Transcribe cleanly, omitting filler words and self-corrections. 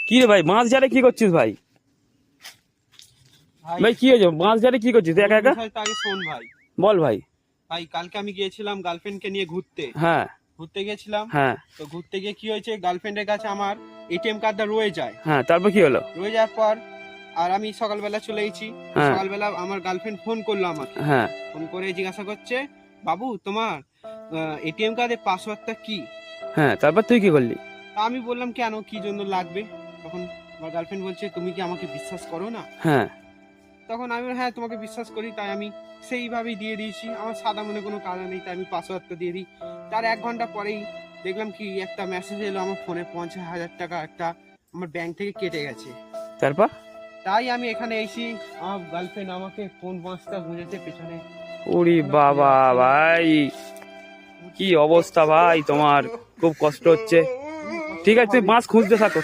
কি রে ভাই মাছ ঝাড়ে কি করছিস ভাই? ভাই কি হয়েছে মাছ ঝাড়ে কি করছিস একা একা? আগে শোন ভাই। বল ভাই। ভাই কালকে আমি গিয়েছিলাম গার্লফ্রেন্ডকে নিয়ে ঘুরতে। হ্যাঁ ঘুরতে গেছিলাম। হ্যাঁ তো ঘুরতে গিয়ে কি হয়েছে, গার্লফ্রেন্ডের কাছে আমার এটিএম কার্ডটা রয়ে যায়। হ্যাঁ, তারপর কি হলো? রয়ে যাওয়ার পর আর আমি সকালবেলা চলে এসেছি। হ্যাঁ। সকালবেলা আমার গার্লফ্রেন্ড ফোন করলো আমাকে। হ্যাঁ ফোন করে জিজ্ঞাসা করছে, বাবু তোমার এটিএম কার্ডের পাসওয়ার্ডটা কি? হ্যাঁ, তারপর তুই কি করলি? তা আমি বললাম কেন, কি জন্য লাগবে? তখন আমার গার্লফ্রেন্ড বলছে, তুমি কি আমাকে বিশ্বাস করো না? হ্যাঁ তখন আমি হ্যাঁ তোমাকে বিশ্বাস করি, তাই আমি সেইভাবেই দিয়ে দিয়েছি। আমার সাদা মনে কোনো কারণ নেই, তাই আমি পাসওয়ার্ডটা দিয়ে দিই। তার 1 ঘন্টা পরেই দেখলাম কি একটা মেসেজ এলো আমার ফোনে, 50,000 টাকা একটা আমার ব্যাংক থেকে কেটে গেছে। তারপর? তাই আমি এখানে এসি, আমার গার্লফ্রেন্ড আমাকে কোন বাঁশটা গুঁজেছে পেছনে। ওরে বাবা ভাই, কি অবস্থা ভাই তোমার, খুব কষ্ট হচ্ছে। ঠিক আছে তুই মাছ খুঁজতে থাকো।